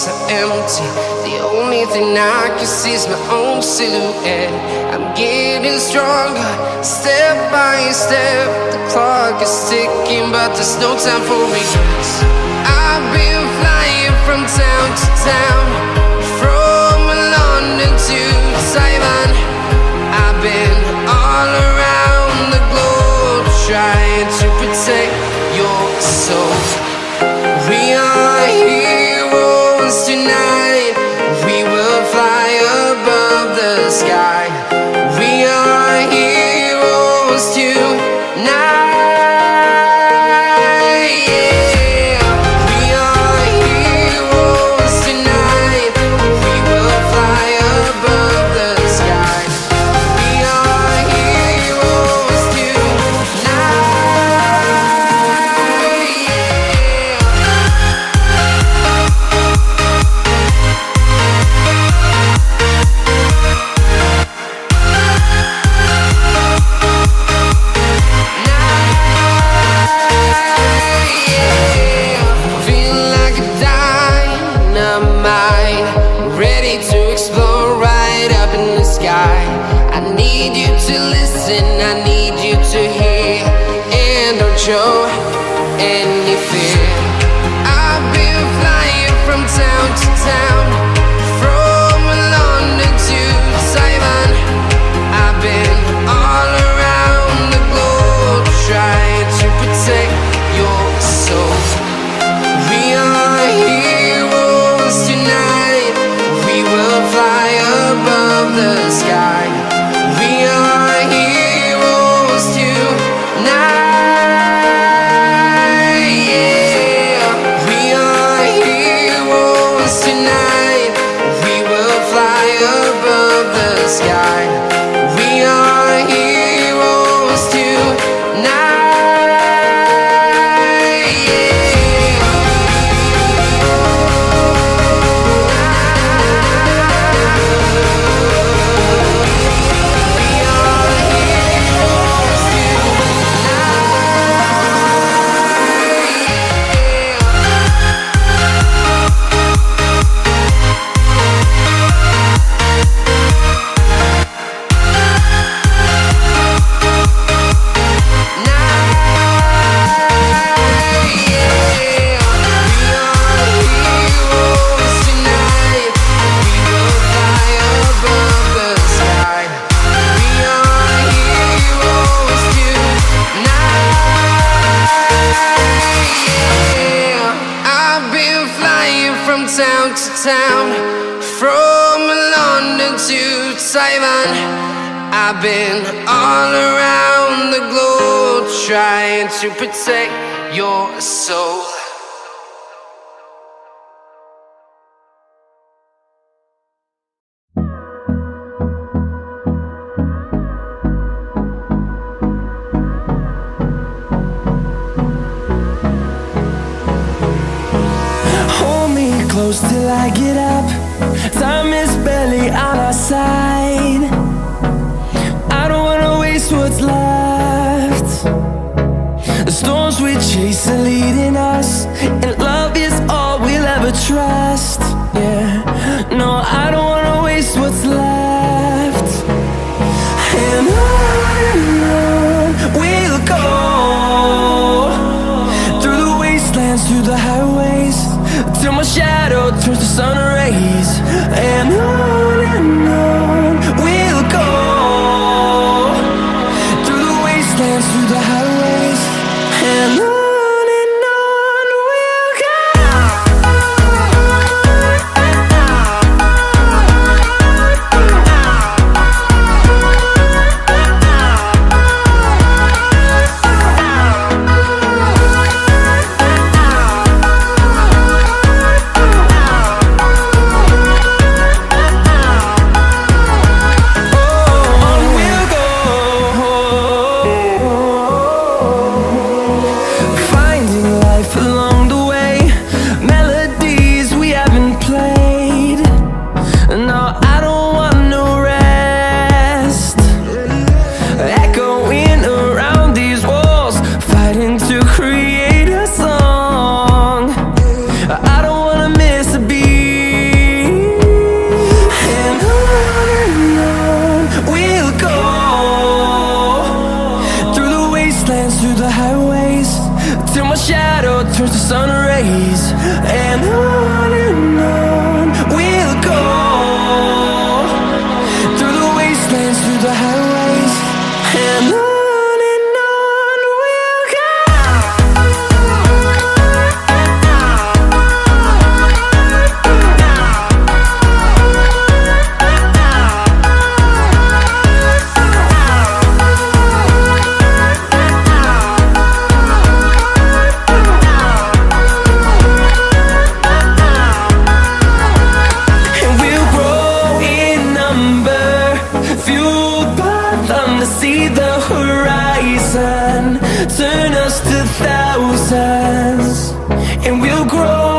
so empty. The only thing I can see is my own silhouette. I'm getting stronger, step by step. The clock is ticking, but there's no time for me. I've been flying from town to town, from London to Taiwan. I've been all around the globe, trying to protect your soul. We are heroes tonight. We will fly above the sky. We are heroes tonight. I need you to hear, and don't show any fear. I've been flying from town to town, from London to Taiwan. I've been all around the globe, trying to protect your soul. We are heroes tonight. We will fly above the sky. We are heroes tonight. Yeah. We are heroes tonight. We will fly above the sky. We are heroes tonight. Town to town, from London to Taiwan. I've been all around the globe, trying to protect your soul. Close till I get up. Time is barely on our side. I don't wanna waste what's left. The storms we chase are leading us, and love is all we'll ever trust. Yeah, no, I don't wanna waste what's left. And on we'll go, through the wastelands, through the highways, till my shadow turns to sun rays. And on we'll go, through the wastelands, through the highways. And on we'll go. through the highways, till my shadow turns to sun rays. And on we'll go, through the wastelands, through the highways. And on we'll go. See the horizon turn us to thousands, and we'll grow